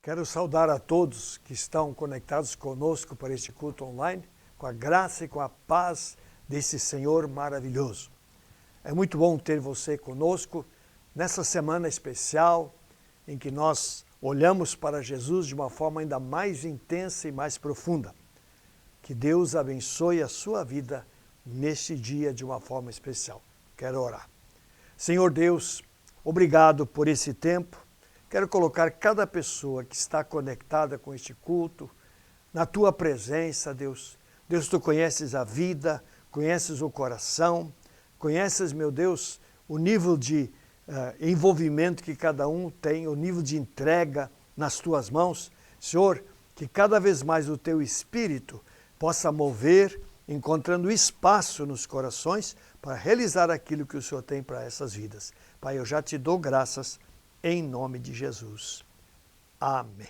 Quero saudar a todos que estão conectados conosco para este culto online, com a graça e com a paz desse Senhor maravilhoso. É muito bom ter você conosco nessa semana especial em que nós olhamos para Jesus de uma forma ainda mais intensa e mais profunda. Que Deus abençoe a sua vida neste dia de uma forma especial. Quero orar. Senhor Deus, obrigado por esse tempo. Quero colocar cada pessoa que está conectada com este culto na Tua presença, Deus. Deus, Tu conheces a vida, conheces o coração, conheces, meu Deus, o nível de envolvimento que cada um tem, o nível de entrega nas Tuas mãos. Senhor, que cada vez mais o Teu Espírito possa mover, encontrando espaço nos corações para realizar aquilo que o Senhor tem para essas vidas. Pai, eu já Te dou graças em nome de Jesus. Amém.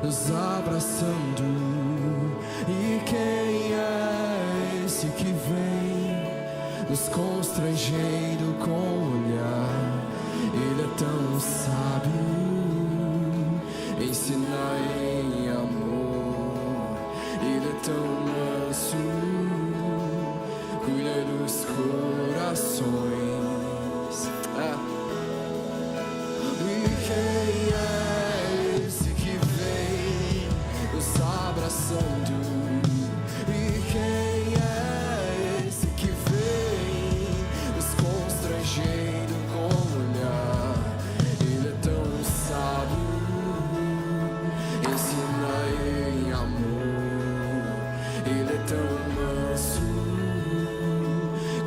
Nos abraçando, e quem é esse que vem nos constrangendo com o olhar? Ele é tão sábio, ensina em amor. Ele é tão manso, cuida dos corações. E quem é esse que vem nos abraçando? E quem é esse que vem nos constrangendo com o olhar? Ele é tão sábio, ensina em amor. Ele é tão manso,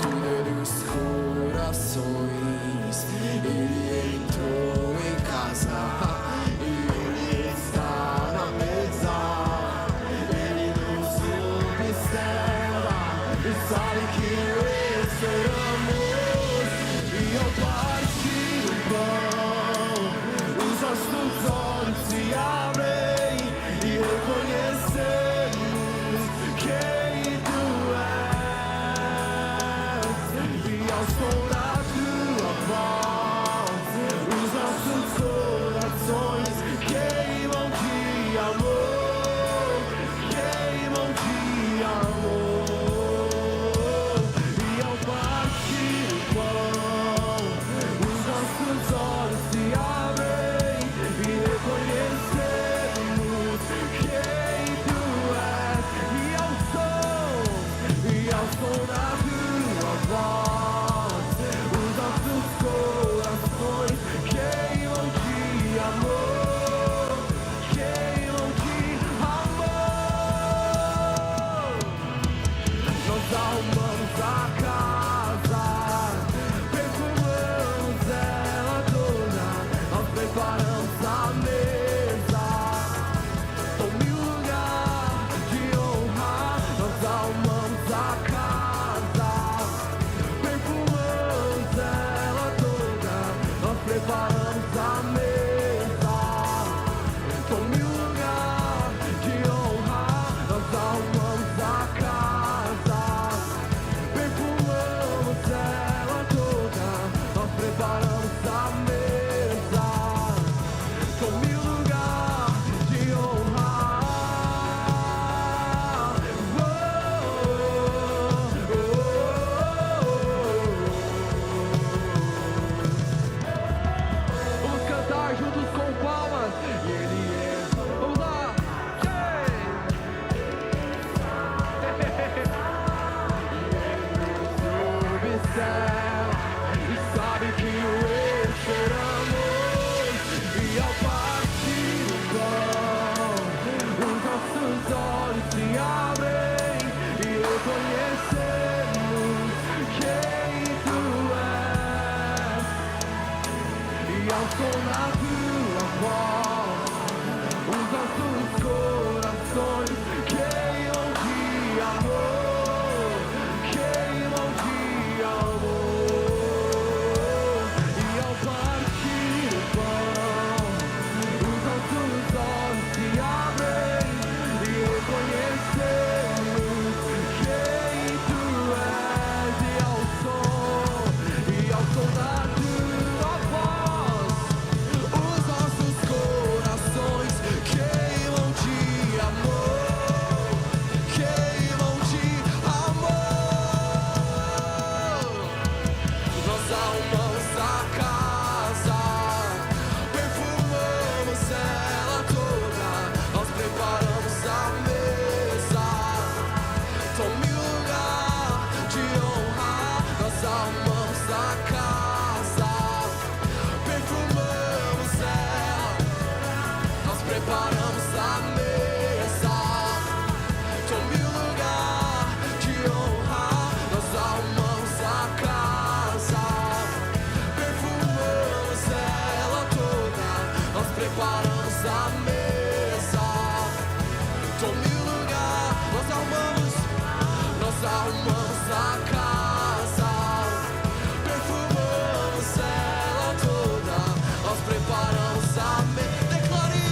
cuida dos corações. Ele entrou em casa. Sabe que esperamos, e ao partir o pão, os nossos olhos se abrem e reconhecemos quem Tu és. E ao som da Tua voz, os nossos corações queimam de amor, queimam de amor. Queimam de amor. a casa, perfumamos ela, nós preparamos a mesa. Tome o lugar de honra, nós arrumamos a casa, perfumamos ela toda, nós preparamos a mesa. Tome o lugar, nós arrumamos a casa, perfumamos ela toda, nós preparamos a mesa. Declare,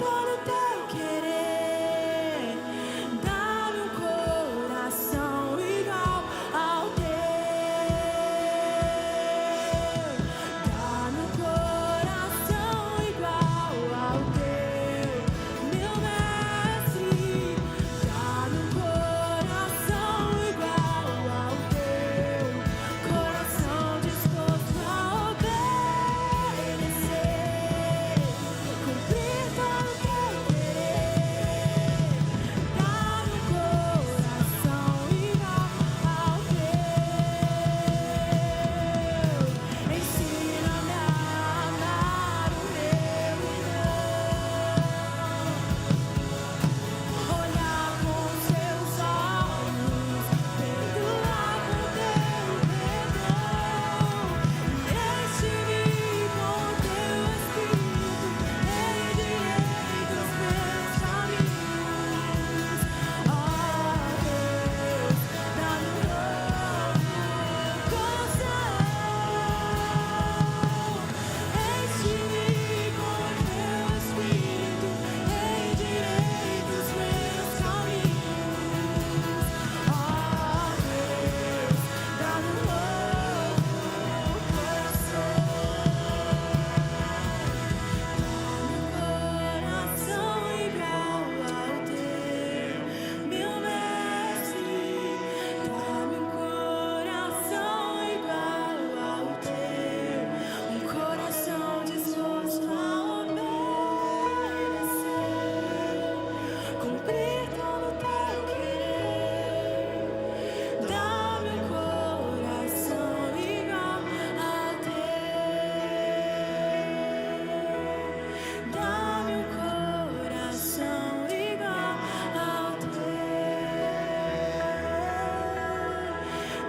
todo teu querer. Dá-me um coração igual ao teu. Dá-me um coração igual ao teu, meu mestre. Dá-me um coração igual ao teu, coração disposto a obedecer, cumprir todo o teu querer. Dá-me um coração igual ao teu. Ensina-me a amar o meu irmão. Olhar com seus olhos, perdoar com teu perdão. E enche-me com teu Espírito, endireita os meus caminhos. Ó Deus, dá-me um novo coração. Enche-me com teu Espírito, endireita os meus caminhos. Ó Deus, dá-me um novo coração. Coração igual ao teu, meu mestre. Dá-me um coração igual ao teu, um coração disposto a obedecer, cumprir todo o teu querer. Dá-me um coração igual ao teu. Dá-me um coração igual ao teu.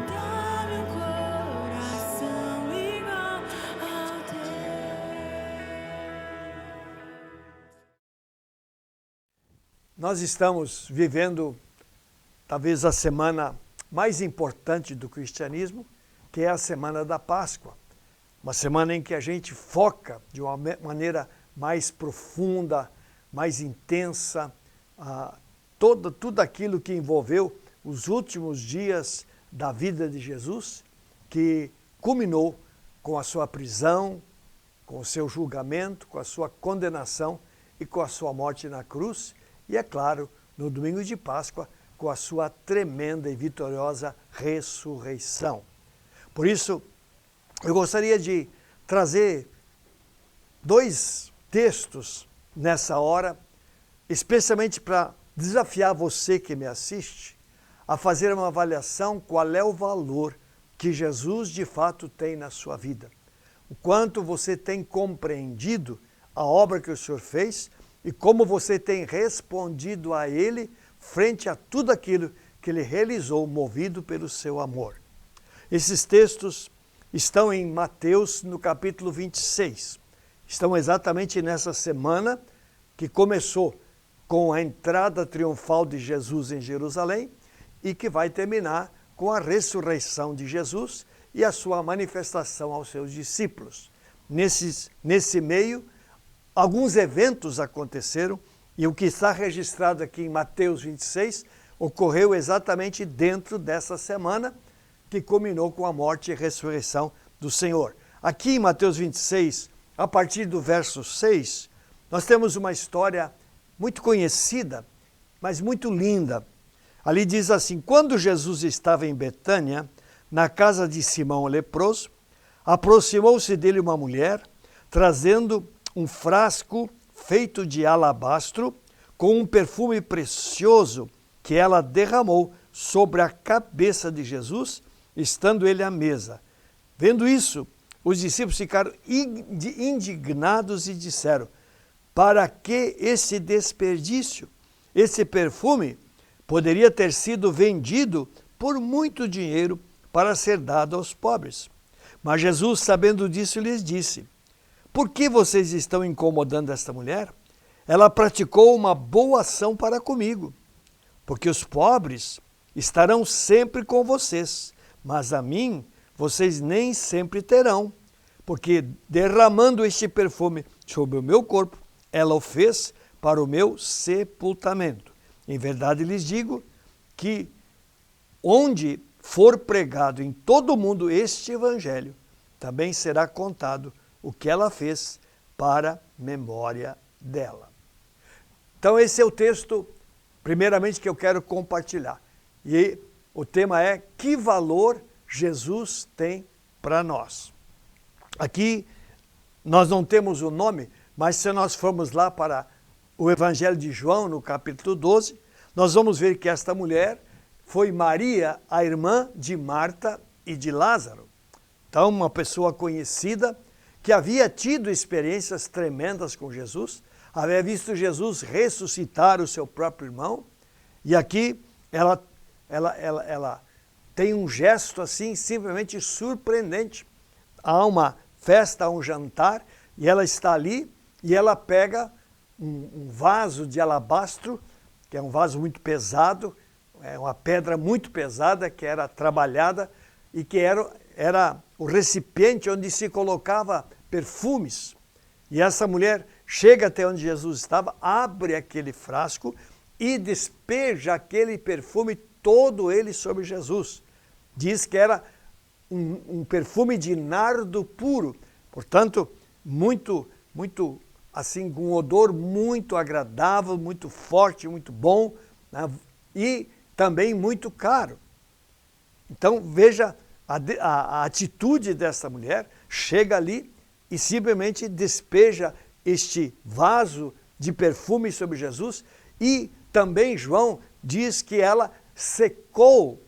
Dá-me um coração igual ao teu. Nós estamos vivendo talvez a semana mais importante do cristianismo, que é a semana da Páscoa. Uma semana em que a gente foca de uma maneira mais profunda, mais intensa, tudo aquilo que envolveu os últimos dias da vida de Jesus, que culminou com a sua prisão, com o seu julgamento, com a sua condenação e com a sua morte na cruz. E, é claro, no domingo de Páscoa, com a sua tremenda e vitoriosa ressurreição. Por isso, eu gostaria de trazer 2 textos nessa hora, especialmente para desafiar você que me assiste a fazer uma avaliação qual é o valor que Jesus de fato tem na sua vida. O quanto você tem compreendido a obra que o Senhor fez e como você tem respondido a Ele frente a tudo aquilo que Ele realizou, movido pelo seu amor. Esses textos estão em Mateus, no capítulo 26. Estão exatamente nessa semana que começou com a entrada triunfal de Jesus em Jerusalém e que vai terminar com a ressurreição de Jesus e a sua manifestação aos seus discípulos. Nesse meio, alguns eventos aconteceram e o que está registrado aqui em Mateus 26 ocorreu exatamente dentro dessa semana que culminou com a morte e ressurreição do Senhor. Aqui em Mateus 26, a partir do verso 6, nós temos uma história muito conhecida, mas muito linda. Ali diz assim: quando Jesus estava em Betânia, na casa de Simão o leproso, aproximou-se dele uma mulher, trazendo um frasco feito de alabastro, com um perfume precioso que ela derramou sobre a cabeça de Jesus, estando ele à mesa. Vendo isso, os discípulos ficaram indignados e disseram: para que esse desperdício? Esse perfume poderia ter sido vendido por muito dinheiro para ser dado aos pobres. Mas Jesus, sabendo disso, lhes disse: por que vocês estão incomodando esta mulher? Ela praticou uma boa ação para comigo, porque os pobres estarão sempre com vocês, mas a mim vocês nem sempre terão, porque derramando este perfume sobre o meu corpo, ela o fez para o meu sepultamento. Em verdade lhes digo que onde for pregado em todo o mundo este evangelho, também será contado o que ela fez para memória dela. Então esse é o texto, primeiramente, que eu quero compartilhar. E o tema é: que valor Jesus tem para nós? Aqui nós não temos o nome, mas se nós formos lá para o Evangelho de João, no capítulo 12, nós vamos ver que esta mulher foi Maria, a irmã de Marta e de Lázaro. Então, uma pessoa conhecida que havia tido experiências tremendas com Jesus, havia visto Jesus ressuscitar o seu próprio irmão, e aqui ela tem um gesto assim simplesmente surpreendente. Há uma festa, há um jantar, e ela está ali, e ela pega um vaso de alabastro, que é um vaso muito pesado, é uma pedra muito pesada que era trabalhada e que era o recipiente onde se colocava perfumes. E essa mulher chega até onde Jesus estava, abre aquele frasco e despeja aquele perfume, todo ele sobre Jesus. Diz que era um perfume de nardo puro, portanto, muito assim, com um odor muito agradável, muito forte, muito bom, né? E também muito caro. Então veja a atitude dessa mulher, chega ali e simplesmente despeja este vaso de perfume sobre Jesus, e também João diz que ela secou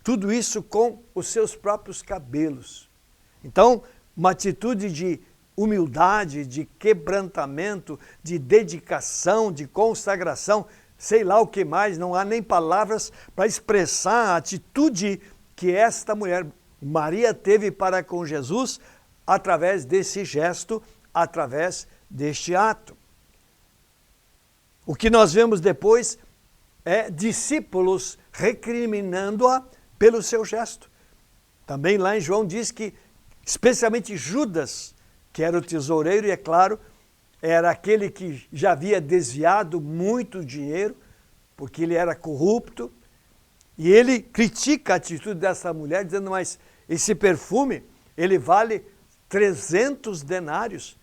tudo isso com os seus próprios cabelos. Então, uma atitude de humildade, de quebrantamento, de dedicação, de consagração, sei lá o que mais, não há nem palavras para expressar a atitude que esta mulher, Maria, teve para com Jesus através desse gesto, através deste ato. O que nós vemos depois é discípulos recriminando-a pelo seu gesto. Também lá em João diz que, especialmente Judas, que era o tesoureiro, e é claro, era aquele que já havia desviado muito dinheiro, porque ele era corrupto, e ele critica a atitude dessa mulher, dizendo: mas esse perfume, ele vale 300 denários.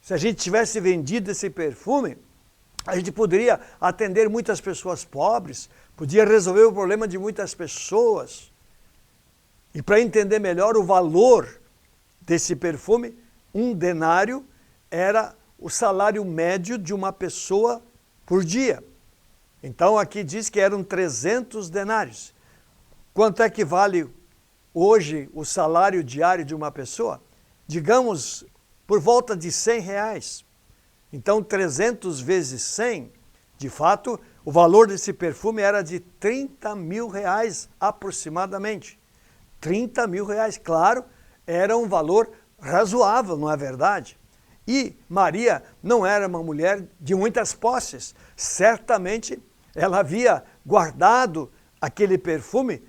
Se a gente tivesse vendido esse perfume, a gente poderia atender muitas pessoas pobres, podia resolver o problema de muitas pessoas. E para entender melhor o valor desse perfume, 1 denário era o salário médio de uma pessoa por dia. Então aqui diz que eram 300 denários. Quanto é que vale hoje o salário diário de uma pessoa? Digamos, por volta de R$100. Então 300 vezes 100, de fato, o valor desse perfume era de R$30 mil aproximadamente. R$30 mil, claro, era um valor razoável, não é verdade? E Maria não era uma mulher de muitas posses. Certamente ela havia guardado aquele perfume,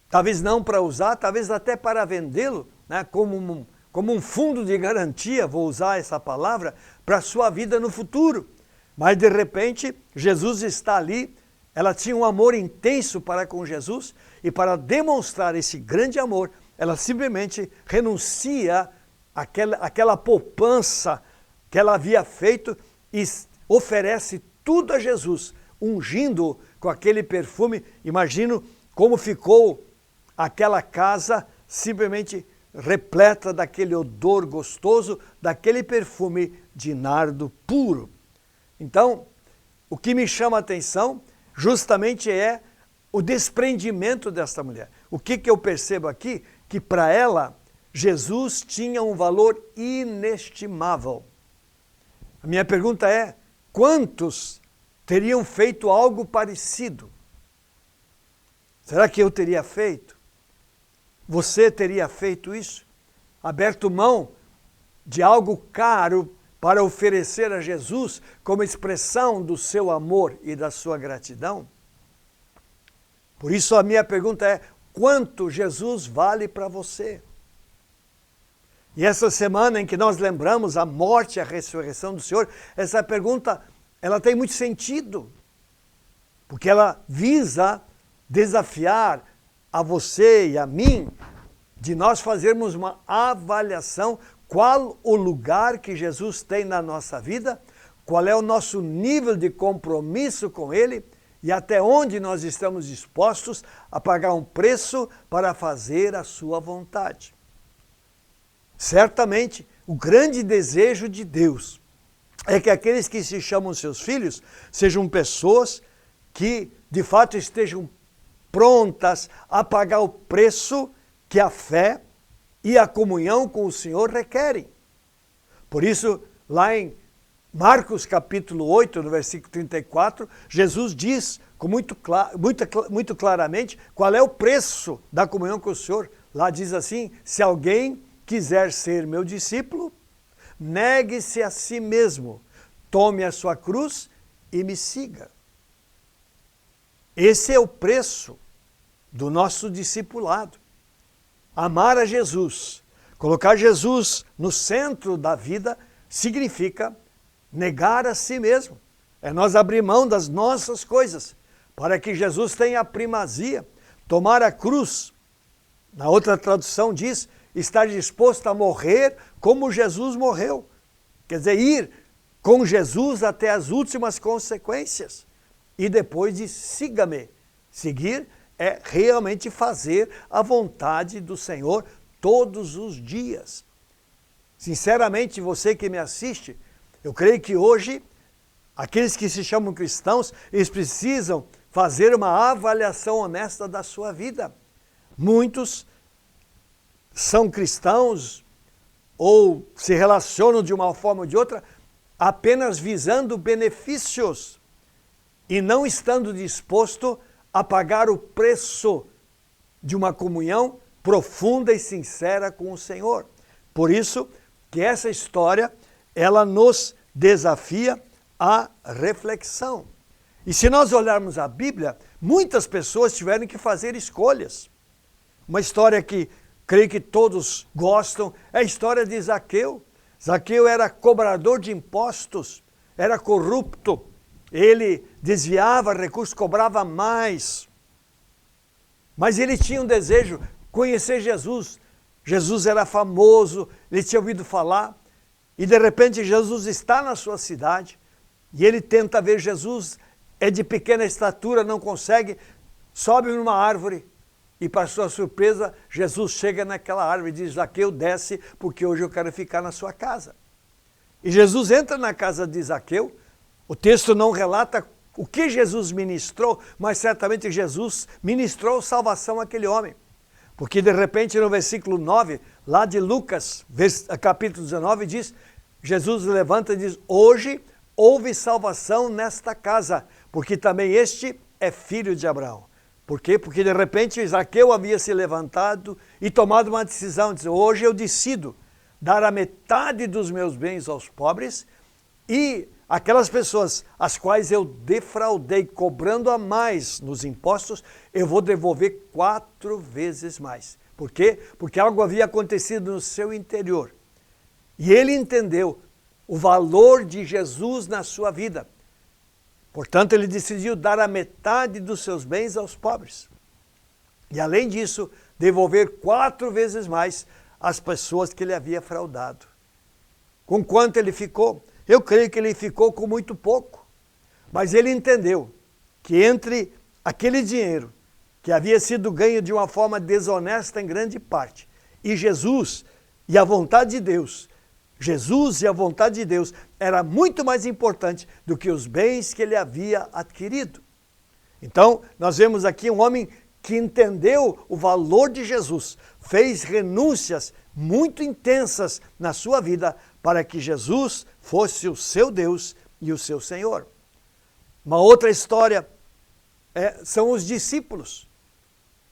talvez não para usar, talvez até para vendê-lo, né, como um fundo de garantia, vou usar essa palavra, para a sua vida no futuro. Mas de repente Jesus está ali, ela tinha um amor intenso para com Jesus, e para demonstrar esse grande amor, ela simplesmente renuncia àquela poupança que ela havia feito e oferece tudo a Jesus, ungindo com aquele perfume. Imagino como ficou aquela casa simplesmente repleta daquele odor gostoso, daquele perfume de nardo puro. Então, o que me chama a atenção justamente é o desprendimento desta mulher. O que eu percebo aqui? Que para ela, Jesus tinha um valor inestimável. A minha pergunta é: quantos teriam feito algo parecido? Será que eu teria feito? Você teria feito isso? Aberto mão de algo caro para oferecer a Jesus como expressão do seu amor e da sua gratidão? Por isso a minha pergunta é: quanto Jesus vale para você? E essa semana em que nós lembramos a morte e a ressurreição do Senhor, essa pergunta ela tem muito sentido, porque ela visa desafiar a você e a mim de nós fazermos uma avaliação qual o lugar que Jesus tem na nossa vida, qual é o nosso nível de compromisso com Ele e até onde nós estamos dispostos a pagar um preço para fazer a sua vontade. Certamente, o grande desejo de Deus é que aqueles que se chamam seus filhos sejam pessoas que, de fato, estejam prontas a pagar o preço que a fé e a comunhão com o Senhor requerem. Por isso, lá em Marcos capítulo 8, no versículo 34, Jesus diz muito claramente qual é o preço da comunhão com o Senhor. Lá diz assim: se alguém quiser ser meu discípulo, negue-se a si mesmo, tome a sua cruz e me siga. Esse é o preço do nosso discipulado. Amar a Jesus, colocar Jesus no centro da vida, significa negar a si mesmo. É nós abrir mão das nossas coisas, para que Jesus tenha a primazia. Tomar a cruz, na outra tradução diz, estar disposto a morrer como Jesus morreu. Quer dizer, ir com Jesus até as últimas consequências. E depois diz, siga-me. Seguir é realmente fazer a vontade do Senhor todos os dias. Sinceramente, você que me assiste, eu creio que hoje, aqueles que se chamam cristãos, eles precisam fazer uma avaliação honesta da sua vida. Muitos são cristãos ou se relacionam de uma forma ou de outra apenas visando benefícios e não estando disposto a pagar o preço de uma comunhão profunda e sincera com o Senhor. Por isso que essa história, ela nos desafia à reflexão. E se nós olharmos a Bíblia, muitas pessoas tiveram que fazer escolhas. Uma história que creio que todos gostam é a história de Zaqueu. Zaqueu era cobrador de impostos, era corrupto, ele desviava recursos, cobrava mais. Mas ele tinha um desejo, conhecer Jesus. Jesus era famoso, ele tinha ouvido falar, e de repente Jesus está na sua cidade, e ele tenta ver Jesus, é de pequena estatura, não consegue, sobe numa árvore, e para sua surpresa, Jesus chega naquela árvore e diz, Zaqueu, desce, porque hoje eu quero ficar na sua casa. E Jesus entra na casa de Zaqueu, o texto não relata o que Jesus ministrou, mas certamente Jesus ministrou salvação àquele homem. Porque de repente no versículo 9, lá de Lucas, capítulo 19, diz, Jesus levanta e diz, hoje houve salvação nesta casa, porque também este é filho de Abraão. Por quê? Porque de repente Zaqueu havia se levantado e tomado uma decisão, diz, hoje eu decido dar a metade dos meus bens aos pobres e aquelas pessoas as quais eu defraudei cobrando a mais nos impostos, eu vou devolver 4 vezes mais. Por quê? Porque algo havia acontecido no seu interior. E ele entendeu o valor de Jesus na sua vida. Portanto, ele decidiu dar a metade dos seus bens aos pobres. E além disso, devolver 4 vezes mais às pessoas que ele havia fraudado. Com quanto ele ficou? Eu creio que ele ficou com muito pouco, mas ele entendeu que entre aquele dinheiro que havia sido ganho de uma forma desonesta em grande parte, e Jesus e a vontade de Deus, Jesus e a vontade de Deus era muito mais importante do que os bens que ele havia adquirido. Então, nós vemos aqui um homem que entendeu o valor de Jesus, fez renúncias muito intensas na sua vida para que Jesus fosse o seu Deus e o seu Senhor. Uma outra história são os discípulos.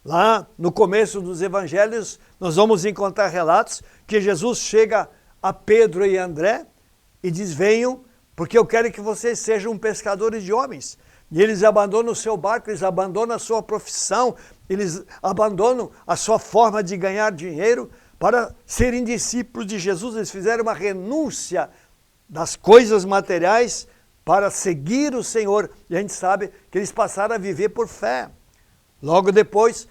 Lá no começo dos evangelhos, nós vamos encontrar relatos que Jesus chega a Pedro e André e diz, venham, porque eu quero que vocês sejam pescadores de homens. E eles abandonam o seu barco, eles abandonam a sua profissão, eles abandonam a sua forma de ganhar dinheiro para serem discípulos de Jesus. Eles fizeram uma renúncia das coisas materiais para seguir o Senhor. E a gente sabe que eles passaram a viver por fé. Logo depois,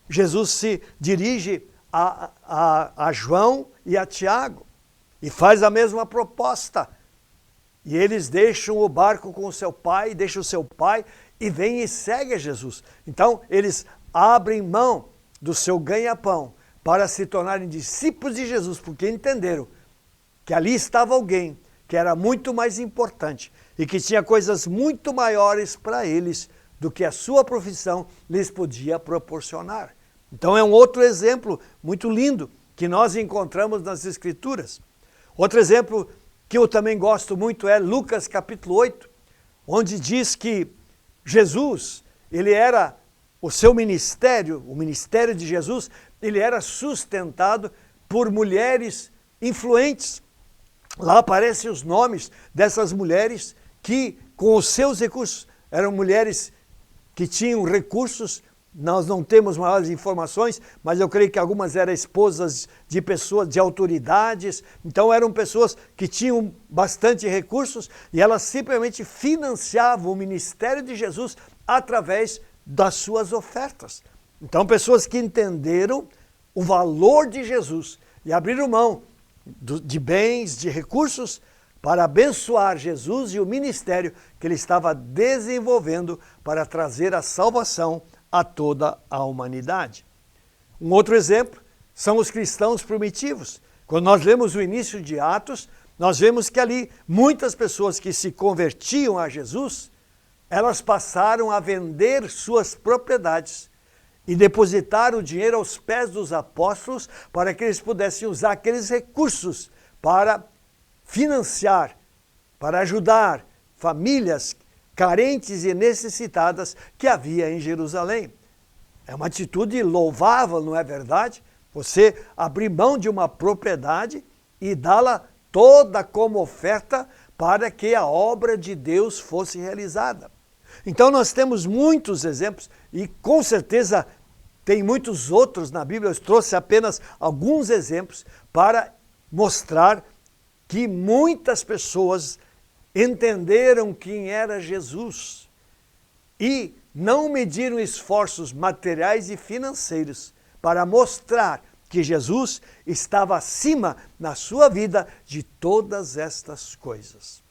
Jesus se dirige a João e a Tiago e faz a mesma proposta. E eles deixam o barco com o seu pai, deixam o seu pai e vêm e seguem a Jesus. Então, eles abrem mão do seu ganha-pão para se tornarem discípulos de Jesus, porque entenderam que ali estava alguém que era muito mais importante e que tinha coisas muito maiores para eles do que a sua profissão lhes podia proporcionar. Então é um outro exemplo muito lindo que nós encontramos nas Escrituras. Outro exemplo que eu também gosto muito é Lucas capítulo 8, onde diz que Jesus, ele era, o seu ministério, o ministério de Jesus, ele era sustentado por mulheres influentes. Lá aparecem os nomes dessas mulheres que, com os seus recursos, eram mulheres que tinham recursos. Nós não temos maiores informações, mas eu creio que algumas eram esposas de pessoas, de autoridades. Então eram pessoas que tinham bastante recursos e elas simplesmente financiavam o ministério de Jesus através das suas ofertas. Então pessoas que entenderam o valor de Jesus e abriram mão de bens, de recursos, para abençoar Jesus e o ministério que ele estava desenvolvendo para trazer a salvação a toda a humanidade. Um outro exemplo são os cristãos primitivos. Quando nós lemos o início de Atos, nós vemos que ali muitas pessoas que se convertiam a Jesus, elas passaram a vender suas propriedades e depositar o dinheiro aos pés dos apóstolos para que eles pudessem usar aqueles recursos para financiar, para ajudar famílias carentes e necessitadas que havia em Jerusalém. É uma atitude louvável, não é verdade? Você abrir mão de uma propriedade e dá-la toda como oferta para que a obra de Deus fosse realizada. Então nós temos muitos exemplos e com certeza tem muitos outros na Bíblia. Eu trouxe apenas alguns exemplos para mostrar que muitas pessoas entenderam quem era Jesus e não mediram esforços materiais e financeiros para mostrar que Jesus estava acima na sua vida de todas estas coisas.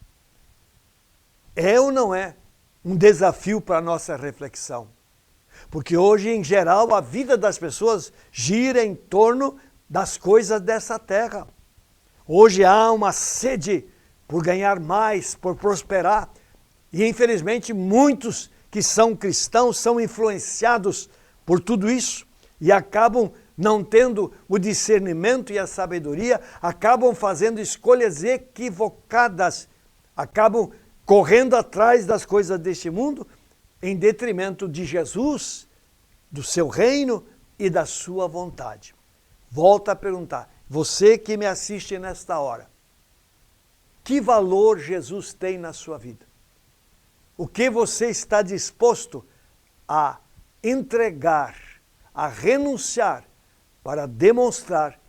É ou não é um desafio para a nossa reflexão? Porque hoje, em geral, a vida das pessoas gira em torno das coisas dessa terra. Hoje há uma sede por ganhar mais, por prosperar. E infelizmente muitos que são cristãos são influenciados por tudo isso e acabam não tendo o discernimento e a sabedoria, acabam fazendo escolhas equivocadas, acabam correndo atrás das coisas deste mundo em detrimento de Jesus, do seu reino e da sua vontade. Volto a perguntar, você que me assiste nesta hora, que valor Jesus tem na sua vida? O que você está disposto a entregar, a renunciar para demonstrar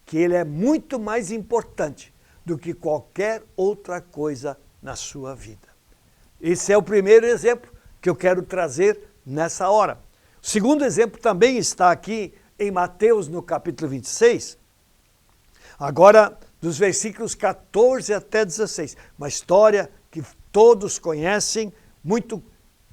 que Ele é muito mais importante do que qualquer outra coisa na sua vida? Esse é o primeiro exemplo que eu quero trazer nessa hora. O segundo exemplo também está aqui em Mateus, no capítulo 26, agora dos versículos 14 até 16. Uma história que todos conhecem, muito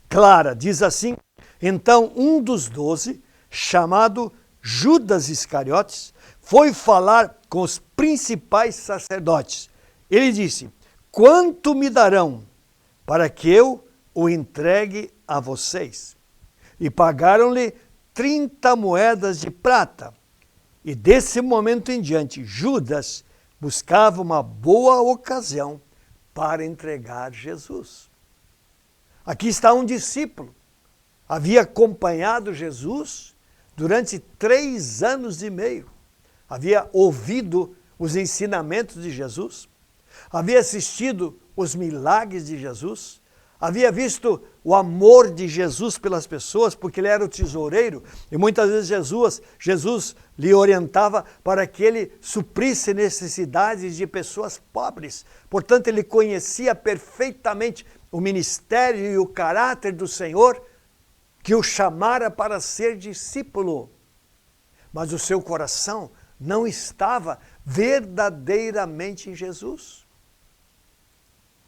clara. Diz assim: então um dos 12, chamado Judas Iscariotes, foi falar com os principais sacerdotes. Ele disse: quanto me darão para que eu o entregue a vocês? E pagaram-lhe 30 moedas de prata. E desse momento em diante, Judas buscava uma boa ocasião para entregar Jesus. Aqui está um discípulo, havia acompanhado Jesus durante 3 anos e meio, havia ouvido os ensinamentos de Jesus, havia assistido os milagres de Jesus, havia visto o amor de Jesus pelas pessoas, porque ele era o tesoureiro, e muitas vezes Jesus lhe orientava para que ele suprisse necessidades de pessoas pobres. Portanto, ele conhecia perfeitamente o ministério e o caráter do Senhor, que o chamara para ser discípulo. Mas o seu coração não estava verdadeiramente em Jesus.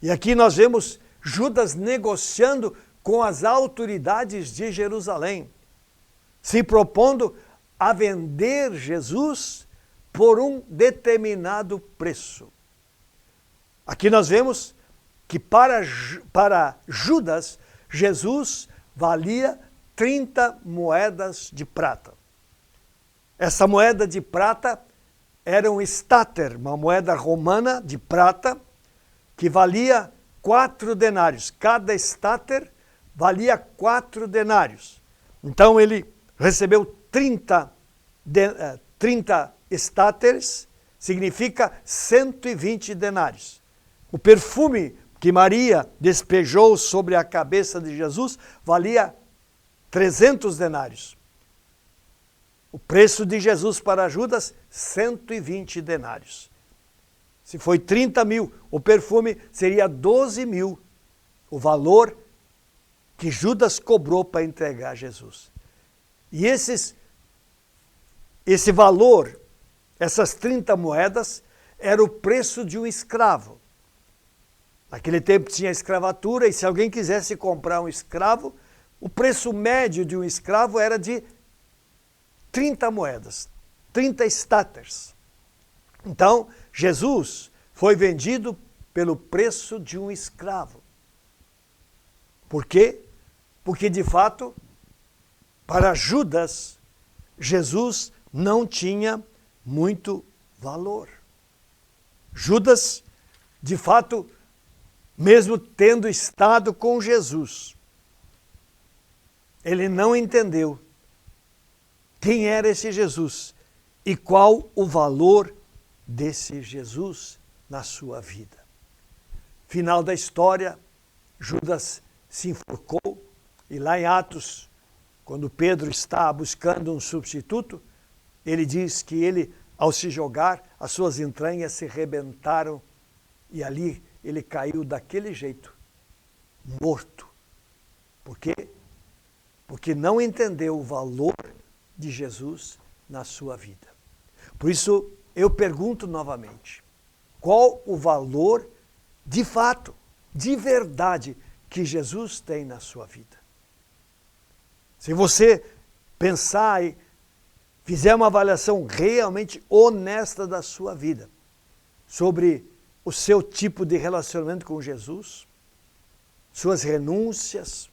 E aqui nós vemos Judas negociando com as autoridades de Jerusalém, se propondo a vender Jesus por um determinado preço. Aqui nós vemos que para Judas, Jesus valia 30 moedas de prata. Essa moeda de prata era um stater, uma moeda romana de prata, que valia 4 denários. Cada stater valia 4 denários. Então ele recebeu 30 staters, significa 120 denários. O perfume que Maria despejou sobre a cabeça de Jesus valia 300 denários. O preço de Jesus para Judas, 120 denários. Se foi 30 mil, o perfume seria 12 mil, o valor que Judas cobrou para entregar Jesus. E esse valor, essas 30 moedas, era o preço de um escravo. Naquele tempo tinha escravatura, e se alguém quisesse comprar um escravo, o preço médio de um escravo era de 30 moedas, 30 staters. Então, Jesus foi vendido pelo preço de um escravo. Por quê? Porque, de fato, para Judas, Jesus não tinha muito valor. Judas, de fato, mesmo tendo estado com Jesus, ele não entendeu quem era esse Jesus e qual o valor desse Jesus na sua vida. Final da história, Judas se enforcou, e lá em Atos, quando Pedro está buscando um substituto, ele diz que ele, ao se jogar, as suas entranhas se rebentaram e ali ele caiu daquele jeito, morto. Por quê? Porque não entendeu o valor de Jesus na sua vida. Por isso, eu pergunto novamente, qual o valor de fato, de verdade, que Jesus tem na sua vida? Se você pensar e fizer uma avaliação realmente honesta da sua vida, sobre o seu tipo de relacionamento com Jesus, suas renúncias,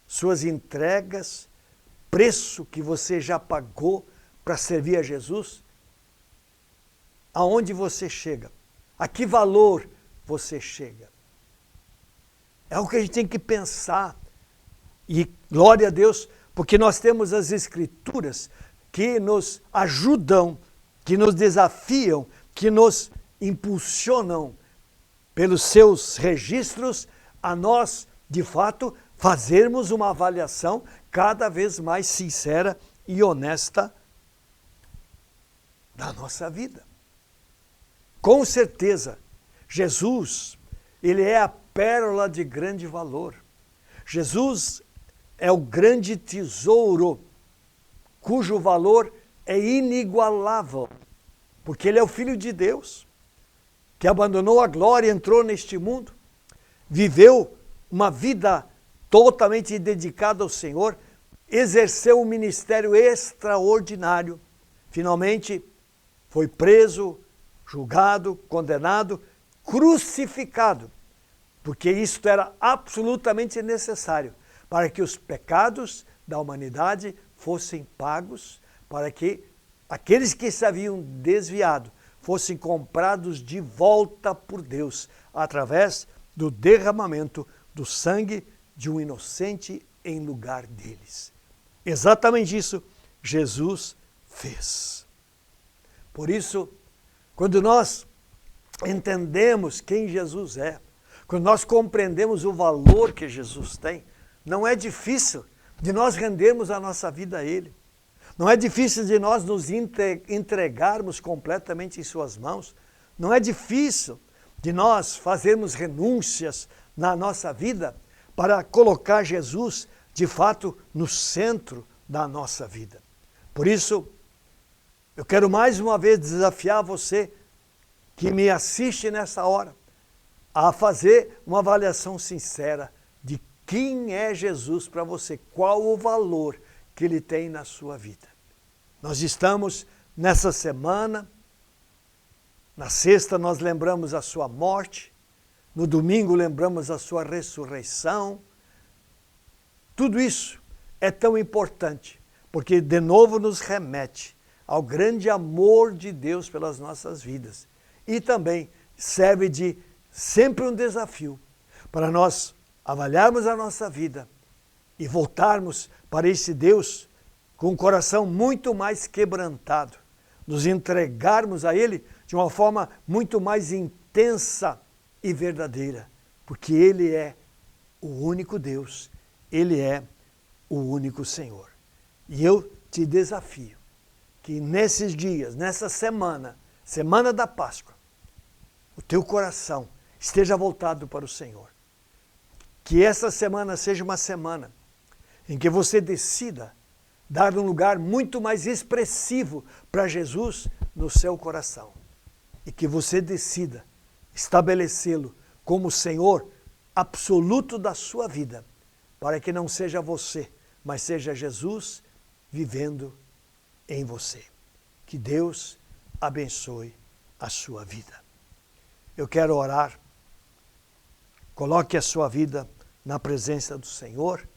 suas entregas, preço que você já pagou para servir a Jesus, aonde você chega? A que valor você chega? É algo que a gente tem que pensar. E glória a Deus, porque nós temos as Escrituras que nos ajudam, que nos desafiam, que nos impulsionam pelos seus registros a nós, de fato, fazermos uma avaliação cada vez mais sincera e honesta da nossa vida. Com certeza, Jesus, ele é a pérola de grande valor. Jesus é o grande tesouro, cujo valor é inigualável, porque ele é o Filho de Deus, que abandonou a glória e entrou neste mundo, viveu uma vida totalmente dedicada ao Senhor, exerceu um ministério extraordinário, finalmente foi preso, julgado, condenado, crucificado, porque isto era absolutamente necessário para que os pecados da humanidade fossem pagos, para que aqueles que se haviam desviado fossem comprados de volta por Deus, através do derramamento do sangue de um inocente em lugar deles. Exatamente isso Jesus fez. Por isso, quando nós entendemos quem Jesus é, quando nós compreendemos o valor que Jesus tem, não é difícil de nós rendermos a nossa vida a Ele. Não é difícil de nós nos entregarmos completamente em suas mãos. Não é difícil de nós fazermos renúncias na nossa vida para colocar Jesus, de fato, no centro da nossa vida. Por isso, eu quero mais uma vez desafiar você que me assiste nessa hora a fazer uma avaliação sincera de quem é Jesus para você, qual o valor que Ele tem na sua vida. Nós estamos nessa semana, na sexta nós lembramos a sua morte, no domingo lembramos a sua ressurreição. Tudo isso é tão importante, porque de novo nos remete ao grande amor de Deus pelas nossas vidas. E também serve de sempre um desafio para nós avaliarmos a nossa vida e voltarmos para esse Deus com um coração muito mais quebrantado, nos entregarmos a Ele de uma forma muito mais intensa e verdadeira, porque Ele é o único Deus, Ele é o único Senhor. E eu te desafio que nesses dias, nessa semana, semana da Páscoa, o teu coração esteja voltado para o Senhor. Que essa semana seja uma semana em que você decida dar um lugar muito mais expressivo para Jesus no seu coração. E que você decida estabelecê-lo como Senhor absoluto da sua vida, para que não seja você, mas seja Jesus vivendo em você. Que Deus abençoe a sua vida. Eu quero orar. Coloque a sua vida na presença do Senhor,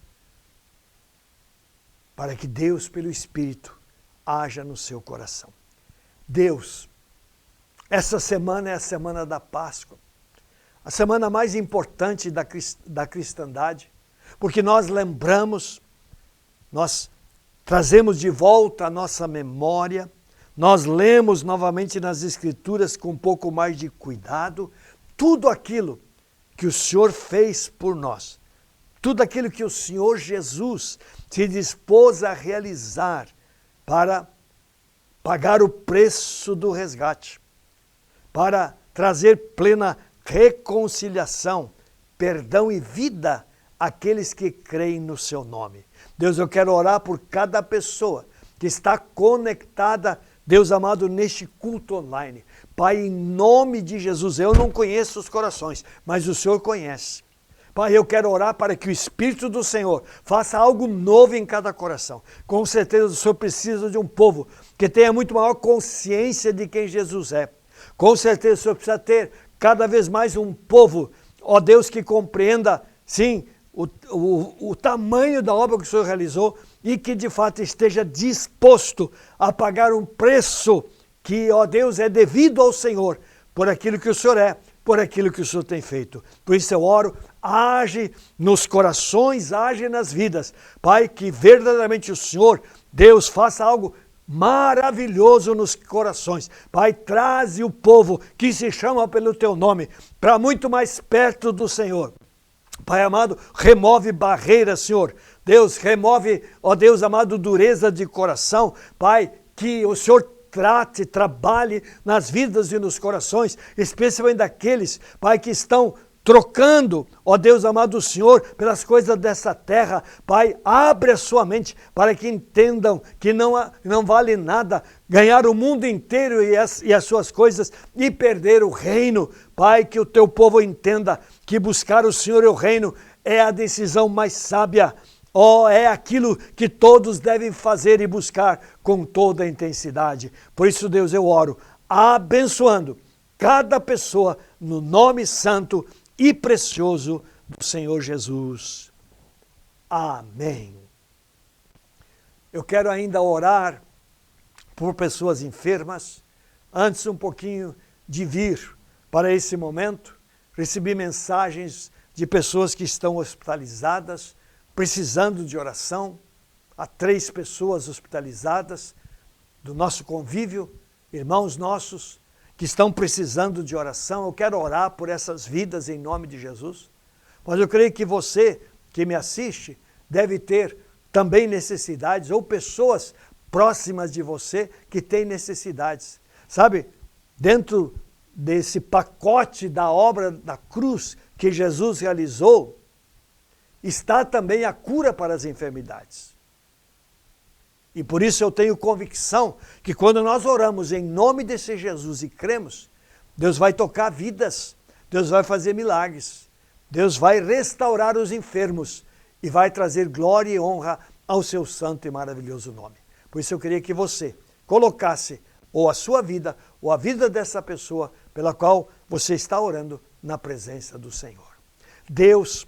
para que Deus, pelo Espírito, haja no seu coração. Deus, essa semana é a semana da Páscoa, a semana mais importante da cristandade, porque nós lembramos, nós trazemos de volta a nossa memória, nós lemos novamente nas Escrituras com um pouco mais de cuidado, tudo aquilo que o Senhor fez por nós, tudo aquilo que o Senhor Jesus se dispôs a realizar para pagar o preço do resgate, para trazer plena reconciliação, perdão e vida àqueles que creem no seu nome. Deus, eu quero orar por cada pessoa que está conectada, Deus amado, neste culto online. Pai, em nome de Jesus, eu não conheço os corações, mas o Senhor conhece. Pai, eu quero orar para que o Espírito do Senhor faça algo novo em cada coração. Com certeza o Senhor precisa de um povo que tenha muito maior consciência de quem Jesus é. Com certeza o Senhor precisa ter cada vez mais um povo, ó Deus, que compreenda, sim, o tamanho da obra que o Senhor realizou e que de fato esteja disposto a pagar um preço que, ó Deus, é devido ao Senhor, por aquilo que o Senhor é, por aquilo que o Senhor tem feito. Por isso eu oro, age nos corações, age nas vidas. Pai, que verdadeiramente o Senhor, Deus, faça algo maravilhoso nos corações. Pai, traze o povo que se chama pelo teu nome para muito mais perto do Senhor. Pai amado, remove barreiras, Senhor. Deus, remove, ó Deus amado, dureza de coração. Pai, que o Senhor trate, trabalhe nas vidas e nos corações, especialmente daqueles, Pai, que estão trocando, ó Deus amado, o Senhor, pelas coisas dessa terra. Pai, abre a sua mente para que entendam que não vale nada ganhar o mundo inteiro e as suas coisas e perder o reino. Pai, que o teu povo entenda que buscar o Senhor e o reino é a decisão mais sábia. É aquilo que todos devem fazer e buscar com toda a intensidade. Por isso, Deus, eu oro, abençoando cada pessoa no nome santo e precioso do Senhor Jesus. Amém. Eu quero ainda orar por pessoas enfermas. Antes um pouquinho de vir para esse momento, recebi mensagens de pessoas que estão hospitalizadas, precisando de oração. Há 3 pessoas hospitalizadas do nosso convívio, irmãos nossos, que estão precisando de oração. Eu quero orar por essas vidas em nome de Jesus. Mas eu creio que você que me assiste deve ter também necessidades, ou pessoas próximas de você que têm necessidades. Sabe, dentro desse pacote da obra da cruz que Jesus realizou, está também a cura para as enfermidades. E por isso eu tenho convicção que quando nós oramos em nome desse Jesus e cremos, Deus vai tocar vidas, Deus vai fazer milagres, Deus vai restaurar os enfermos e vai trazer glória e honra ao seu santo e maravilhoso nome. Por isso eu queria que você colocasse ou a sua vida ou a vida dessa pessoa pela qual você está orando na presença do Senhor. Deus,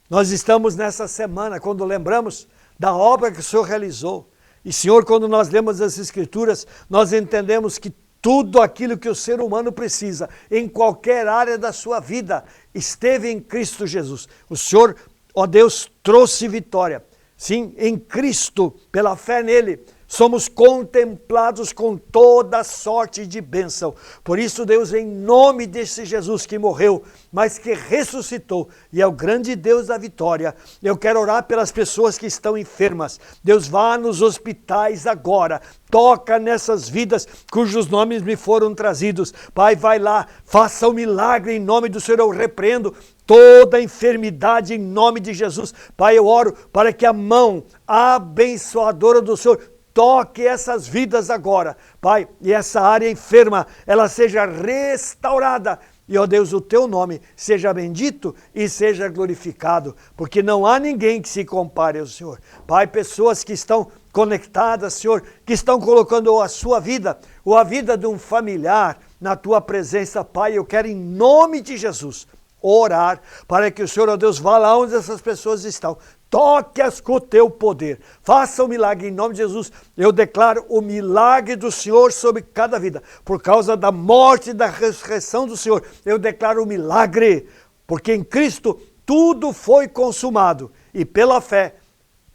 nós estamos nessa semana quando lembramos da obra que o Senhor realizou. E, Senhor, quando nós lemos as Escrituras, nós entendemos que tudo aquilo que o ser humano precisa, em qualquer área da sua vida, esteve em Cristo Jesus. O Senhor, ó Deus, trouxe vitória. Sim, em Cristo, pela fé nele, somos contemplados com toda sorte de bênção. Por isso, Deus, em nome desse Jesus que morreu, mas que ressuscitou e é o grande Deus da vitória, eu quero orar pelas pessoas que estão enfermas. Deus, vá nos hospitais agora, toca nessas vidas cujos nomes me foram trazidos. Pai, vai lá, faça o milagre em nome do Senhor. Eu repreendo toda enfermidade em nome de Jesus. Pai, eu oro para que a mão abençoadora do Senhor toque essas vidas agora, Pai, e essa área enferma, ela seja restaurada. E, ó Deus, o teu nome seja bendito e seja glorificado, porque não há ninguém que se compare ao Senhor. Pai, pessoas que estão conectadas, Senhor, que estão colocando a sua vida ou a vida de um familiar na tua presença, Pai, eu quero em nome de Jesus orar para que o Senhor, ó Deus, vá lá onde essas pessoas estão. Toque-as com o teu poder. Faça o milagre em nome de Jesus. Eu declaro o milagre do Senhor sobre cada vida. Por causa da morte e da ressurreição do Senhor, eu declaro o milagre. Porque em Cristo tudo foi consumado. E pela fé,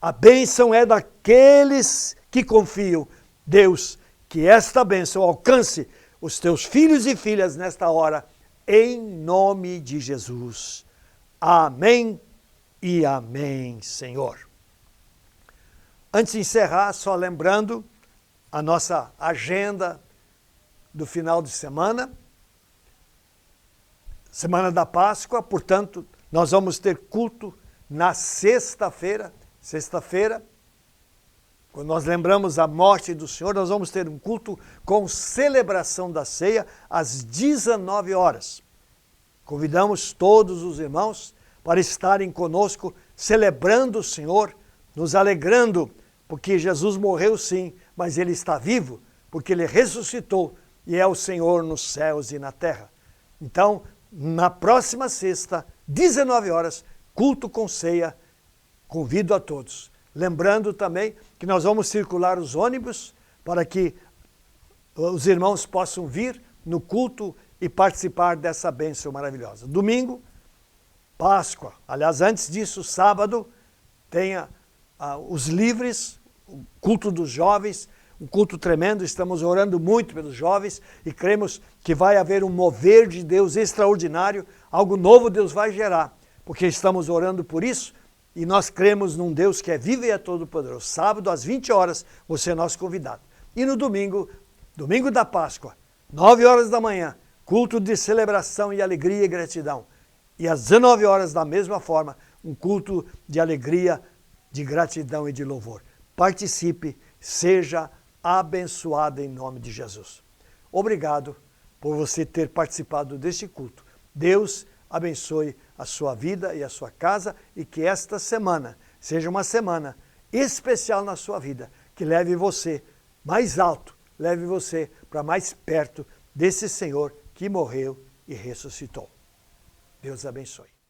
a bênção é daqueles que confiam. Deus, que esta bênção alcance os teus filhos e filhas nesta hora. Em nome de Jesus. Amém. E amém, Senhor. Antes de encerrar, só lembrando a nossa agenda do final de semana, semana da Páscoa, portanto, nós vamos ter culto na sexta-feira. Sexta-feira, quando nós lembramos a morte do Senhor, nós vamos ter um culto com celebração da ceia às 19 horas. Convidamos todos os irmãos para estarem conosco, celebrando o Senhor, nos alegrando, porque Jesus morreu sim, mas Ele está vivo, porque Ele ressuscitou e é o Senhor nos céus e na terra. Então, na próxima sexta, 19 horas, culto com ceia, convido a todos. Lembrando também que nós vamos circular os ônibus para que os irmãos possam vir no culto e participar dessa bênção maravilhosa. Domingo, Páscoa. Aliás, antes disso, sábado, tenha os livres, o culto dos jovens, um culto tremendo. Estamos orando muito pelos jovens e cremos que vai haver um mover de Deus extraordinário, algo novo Deus vai gerar, porque estamos orando por isso e nós cremos num Deus que é vivo e é todo-poderoso. Sábado, às 20 horas, você é nosso convidado. E no domingo, domingo da Páscoa, 9 horas da manhã, culto de celebração e alegria e gratidão. E às 19 horas, da mesma forma, um culto de alegria, de gratidão e de louvor. Participe, seja abençoado em nome de Jesus. Obrigado por você ter participado deste culto. Deus abençoe a sua vida e a sua casa e que esta semana seja uma semana especial na sua vida, que leve você mais alto, leve você para mais perto desse Senhor que morreu e ressuscitou. Deus abençoe.